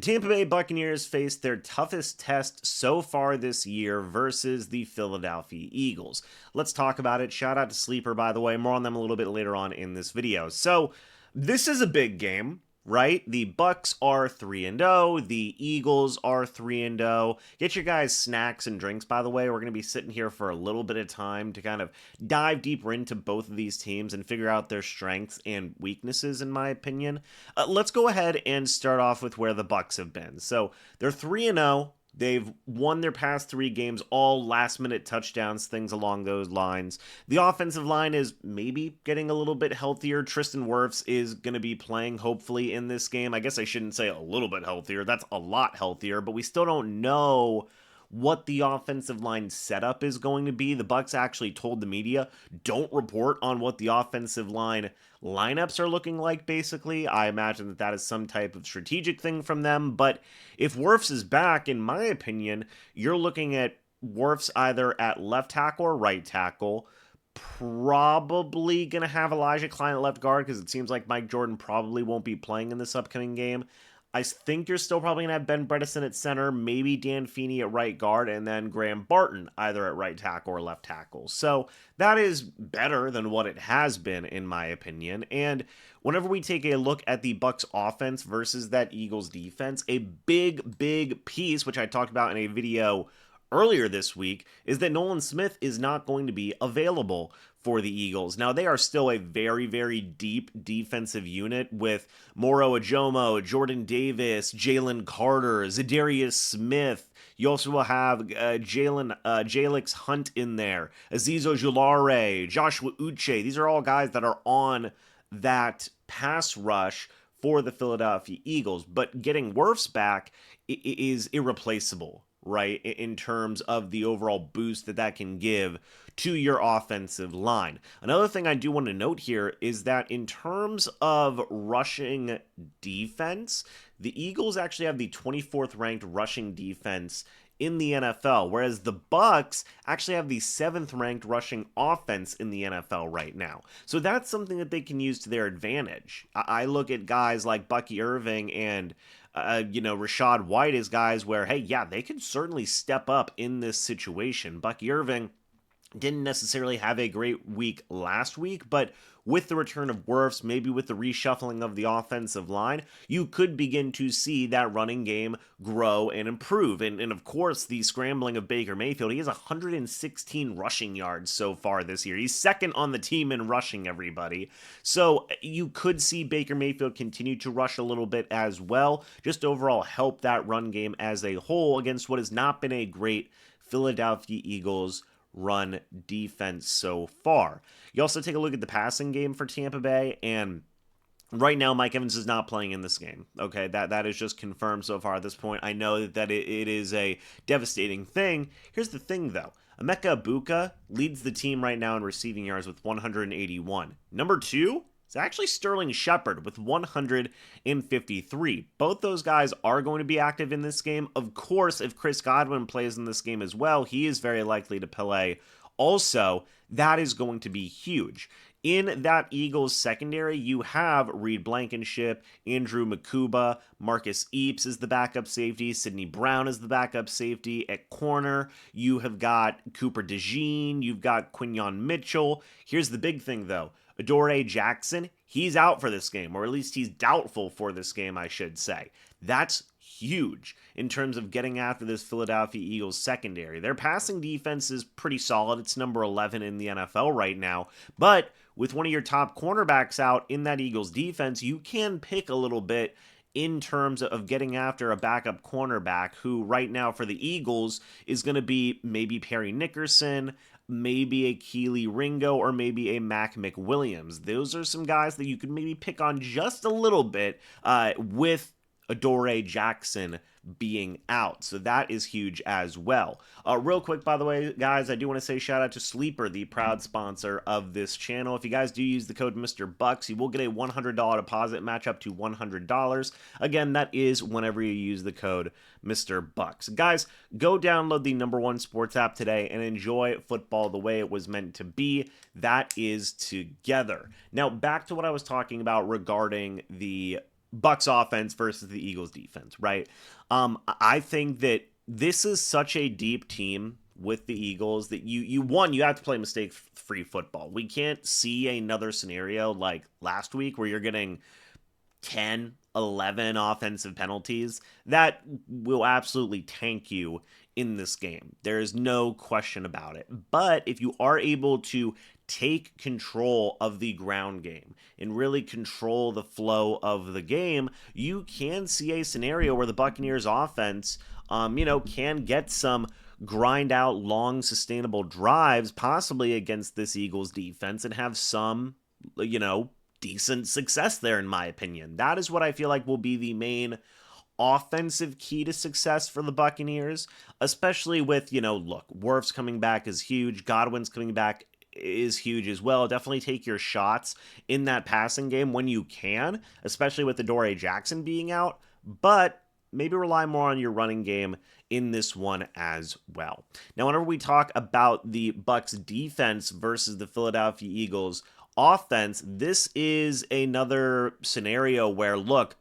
The Tampa Bay Buccaneers faced their toughest test so far this year versus the Philadelphia Eagles. Let's talk about it. Shout out to Sleeper, by the way. More on them a little bit later on in this video. So, this is a big game, right? The Bucs are 3-0, the Eagles are 3-0. Get your guys snacks and drinks, by the way. We're going to be sitting here for a little bit of time to kind of dive deeper into both of these teams and figure out their strengths and weaknesses, in my opinion. Let's go ahead and start off with where the Bucs have been. So, they're 3-0. They've won their past 3 games, all last-minute touchdowns, things along those lines. The offensive line is maybe getting a little bit healthier. Tristan Wirfs is going to be playing, hopefully, in this game. I guess I shouldn't say a little bit healthier. That's a lot healthier, but we still don't know what the offensive line setup is going to be. The Bucs actually told the media, don't report on what the offensive line lineups are looking like, basically. I imagine that that is some type of strategic thing from them, but if Wirfs is back, in my opinion, you're looking at Wirfs either at left tackle or right tackle. Probably going to have Elijah Klein at left guard because it seems like Mike Jordan probably won't be playing in this upcoming game. I think you're still probably going to have Ben Bredeson at center, maybe Dan Feeney at right guard, and then Graham Barton either at right tackle or left tackle. So that is better than what it has been, in my opinion. And whenever we take a look at the Bucs offense versus that Eagles defense, a big piece, which I talked about in a video earlier this week, is that Nolan Smith is not going to be available for the Eagles. Now, they are still a very deep defensive unit with Moro Ajomo, Jordan Davis, Jalen Carter, Zadarius Smith. You also will have Jalix Hunt in there, Azeez Ojulari, Joshua Uche. These are all guys that are on that pass rush for the Philadelphia Eagles. But getting Wirfs back is irreplaceable, right, in terms of the overall boost that that can give to your offensive line. Another thing I do want to note here is that in terms of rushing defense, the Eagles actually have the 24th ranked rushing defense in the NFL, whereas the Bucs actually have the 7th ranked rushing offense in the NFL right now. So that's something that they can use to their advantage. I look at guys like Bucky Irving and Rashad White as guys where, hey, yeah, they can certainly step up in this situation. Bucky Irving didn't necessarily have a great week last week, but with the return of Wirfs, maybe with the reshuffling of the offensive line, you could begin to see that running game grow and improve. And of course, the scrambling of Baker Mayfield, he has 116 rushing yards so far this year. He's second on the team in rushing, everybody. So you could see Baker Mayfield continue to rush a little bit as well, just overall help that run game as a whole against what has not been a great Philadelphia Eagles run defense so far. You also take a look at the passing game for Tampa Bay, and right now Mike Evans is not playing in this game. Okay, that is just confirmed so far at this point. I know that it is a devastating thing. Here's the thing, though. Emeka Egbuka leads the team right now in receiving yards with 181. Number 2 is actually Sterling Shepard with 153. Both those guys are going to be active in this game. Of course, if Chris Godwin plays in this game as well, he is very likely to play. Also, that is going to be huge. In that Eagles secondary, you have Reed Blankenship, Andrew Makuba, Marcus Eaps is the backup safety, Sidney Brown is the backup safety. At corner, you have got Cooper DeJean, you've got Quinyon Mitchell. Here's the big thing, though. Adoree Jackson, he's out for this game, or at least he's doubtful for this game, I should say. That's huge in terms of getting after this Philadelphia Eagles secondary. Their passing defense is pretty solid. It's number 11 in the NFL right now. But with one of your top cornerbacks out in that Eagles defense, you can pick a little bit in terms of getting after a backup cornerback who right now for the Eagles is going to be maybe Perry Nickerson, maybe a Keely Ringo, or maybe a Mac McWilliams. Those are some guys that you could maybe pick on just a little bit with Adoree Jackson being out. So that is huge as well. Real quick, by the way, guys, I do want to say shout out to Sleeper, the proud sponsor of this channel. If you guys do use the code MrBucs, you will get a $100 deposit match up to $100. Again, that is whenever you use the code MrBucs. Guys, go download the #1 sports app today and enjoy football the way it was meant to be. That is together. Now, back to what I was talking about regarding the Bucs offense versus the Eagles defense, right? I think that this is such a deep team with the Eagles that you have to play mistake free football. We can't see another scenario like last week where you're getting 10, 11 offensive penalties. That will absolutely tank you in this game. There is no question about it. But if you are able to take control of the ground game and really control the flow of the game, you can see a scenario where the Buccaneers offense, can get some grind out long sustainable drives, possibly against this Eagles defense, and have some, decent success there, in my opinion. That is what I feel like will be the main offensive key to success for the Buccaneers, especially with, look, Wirfs coming back is huge. Godwin's coming back is huge as well. Definitely take your shots in that passing game when you can, especially with Adoree Jackson being out, but maybe rely more on your running game in this one as well. Now, whenever we talk about the Bucs defense versus the Philadelphia Eagles offense, this is another scenario where, look,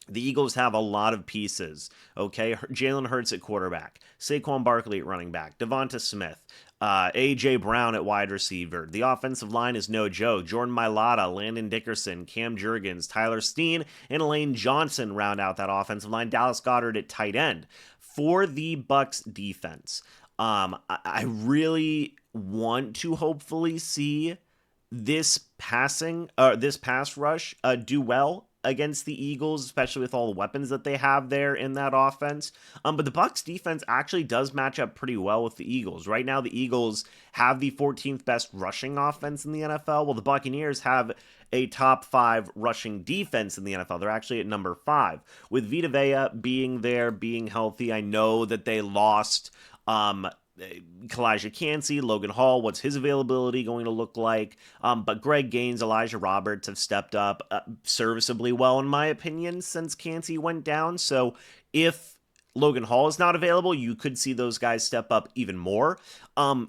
the Eagles have a lot of pieces, okay? Jalen Hurts at quarterback, Saquon Barkley at running back, Devonta Smith, A.J. Brown at wide receiver. The offensive line is no joke. Jordan Mailata, Landon Dickerson, Cam Jurgens, Tyler Steen, and Lane Johnson round out that offensive line. Dallas Goedert at tight end. For the Bucs defense, I really want to hopefully see this pass rush do well against the Eagles, especially with all the weapons that they have there in that offense. But the Bucs defense actually does match up pretty well with the Eagles. Right now, the Eagles have the 14th best rushing offense in the NFL, while the Buccaneers have a top 5 rushing defense in the NFL. They're actually at number 5. With Vita Vea being there, being healthy, I know that they lost Kalijah Cansey, Logan Hall, what's his availability going to look like? But Greg Gaines, Elijah Roberts have stepped up serviceably well, in my opinion, since Cansey went down. So if Logan Hall is not available, you could see those guys step up even more.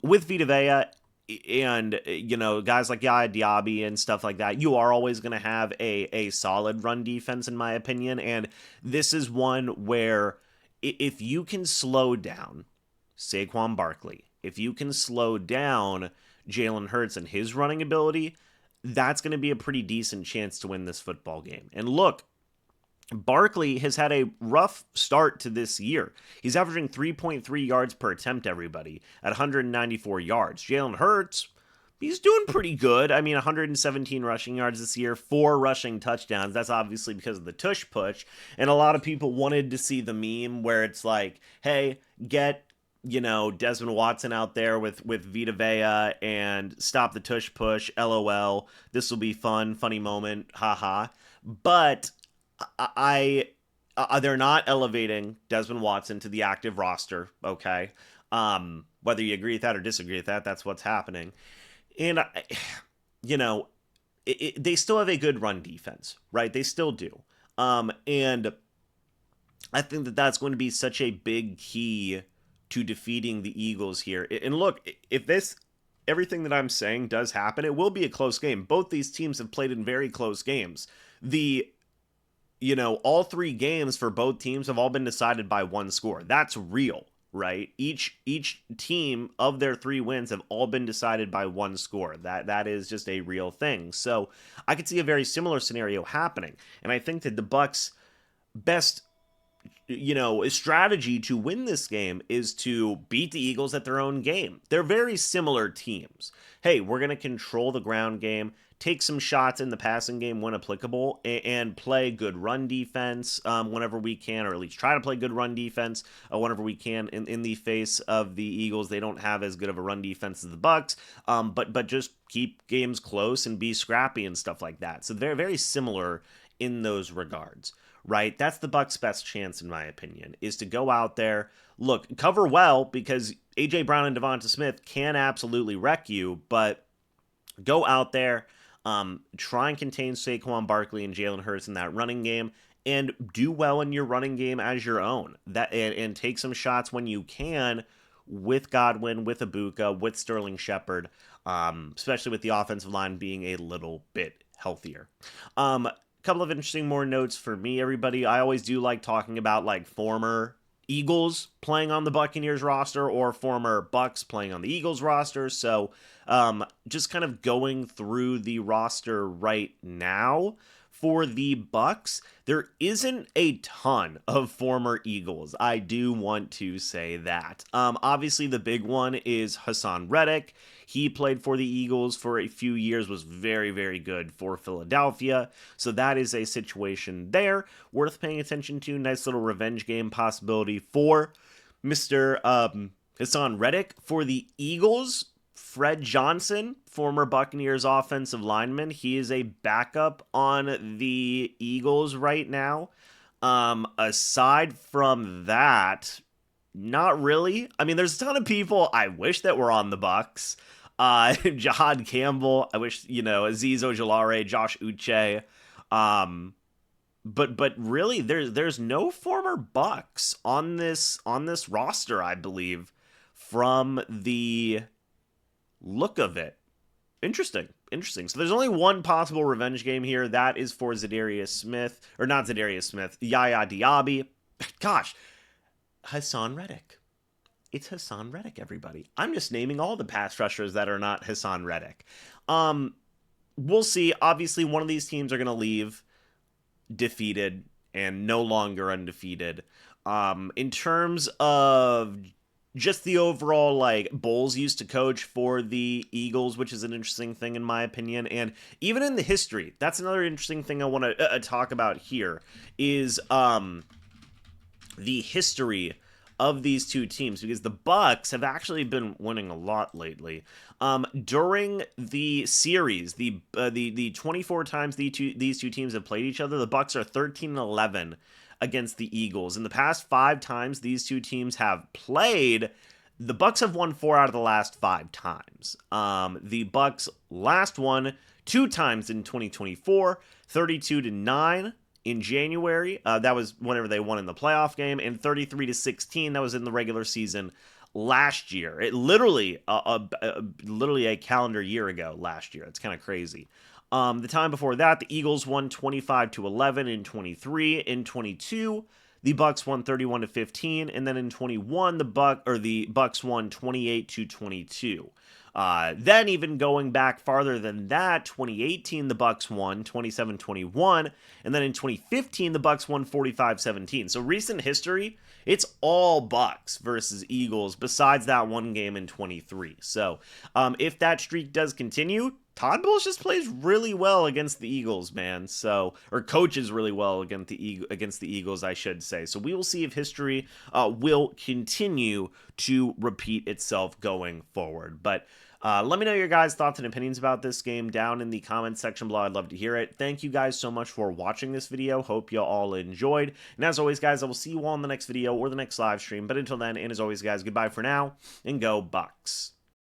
With Vita Vea and, guys like Yaya Diaby and stuff like that, you are always going to have a solid run defense, in my opinion. And this is one where if you can slow down Saquon Barkley, if you can slow down Jalen Hurts and his running ability, that's going to be a pretty decent chance to win this football game. And look, Barkley has had a rough start to this year. He's averaging 3.3 yards per attempt, everybody, at 194 yards. Jalen Hurts, he's doing pretty good. I mean, 117 rushing yards this year, 4 rushing touchdowns. That's obviously because of the tush push. And a lot of people wanted to see the meme where it's like, hey, get Desmond Watson out there with Vita Vea and stop the tush push, LOL. This will be fun, funny moment, haha. But they're not elevating Desmond Watson to the active roster, okay? Whether you agree with that or disagree with that, that's what's happening. And, they still have a good run defense, right? They still do. And I think that that's going to be such a big key to defeating the Eagles here. And look, if everything that I'm saying does happen, it will be a close game. Both these teams have played in very close games. All 3 games for both teams have all been decided by 1 score. That's real, right? Each team of their 3 wins have all been decided by 1 score. That is just a real thing. So I could see a very similar scenario happening. And I think that the Bucs' best strategy to win this game is to beat the Eagles at their own game. They're very similar teams. Hey, we're going to control the ground game, take some shots in the passing game when applicable, and play good run defense whenever we can, or at least try to play good run defense whenever we can. In the face of the Eagles, they don't have as good of a run defense as the Bucs, but just keep games close and be scrappy and stuff like that. So they're very similar in those regards. Right? That's the Bucs' best chance, in my opinion, is to go out there, look, cover well, because A.J. Brown and Devonta Smith can absolutely wreck you, but go out there, try and contain Saquon Barkley and Jalen Hurts in that running game, and do well in your running game as your own. And take some shots when you can with Godwin, with Ibuka, with Sterling Shepard, especially with the offensive line being a little bit healthier. couple of interesting more notes for me, everybody. I always do like talking about like former Eagles playing on the Buccaneers roster or former Bucs playing on the Eagles roster. So just kind of going through the roster right now for the Bucs, there isn't a ton of former Eagles. I do want to say that. Obviously, the big one is Hassan Reddick. He played for the Eagles for a few years, was very, very good for Philadelphia. So that is a situation there worth paying attention to. Nice little revenge game possibility for Mr. Hassan Reddick. For the Eagles, Fred Johnson, former Buccaneers offensive lineman, he is a backup on the Eagles right now. Aside from that, not really. I mean, there's a ton of people I wish that were on the Bucs. Jahad Campbell, I wish, Azeez Ojulari, Josh Uche. But really, there's no former Bucs on this roster, I believe, from the look of it. Interesting. So there's only one possible revenge game here. That is for Zadarius Smith, or not Zadarius Smith, Yaya Diaby. Gosh, Hassan Reddick. It's Hassan Reddick, everybody. I'm just naming all the pass rushers that are not Hassan Reddick. We'll see. Obviously, one of these teams are going to leave defeated and no longer undefeated. In terms of just the overall, like, Bowles used to coach for the Eagles, which is an interesting thing in my opinion. And even in the history, that's another interesting thing I want to talk about here, is the history of these two teams, because the Bucs have actually been winning a lot lately. During the series, the 24 times these two teams have played each other, the Bucs are 13-11 against the Eagles. In the past 5 times these two teams have played, the Bucs have won 4 out of the last 5 times. The Bucs last won 2 times in 2024, 32-9 in January. That was whenever they won in the playoff game, and 33-16. That was in the regular season last year. It literally a calendar year ago last year. It's kind of crazy. The time before that, the Eagles won 25-11 in 23. In 22, the Bucs won 31-15, and then in 21, the Bucs won 28-22. Then even going back farther than that, 2018, the Bucs won 27-21, and then in 2015, the Bucs won 45-17. So recent history, it's all Bucs versus Eagles, besides that one game in 23. So if that streak does continue, Todd Bowles just plays really well against the Eagles, man. So, or coaches really well against the Eagles, I should say. So we will see if history will continue to repeat itself going forward. But let me know your guys' thoughts and opinions about this game down in the comments section below. I'd love to hear it. Thank you guys so much for watching this video. Hope you all enjoyed. And as always, guys, I will see you all in the next video or the next live stream. But until then, and as always, guys, goodbye for now, and go Bucs.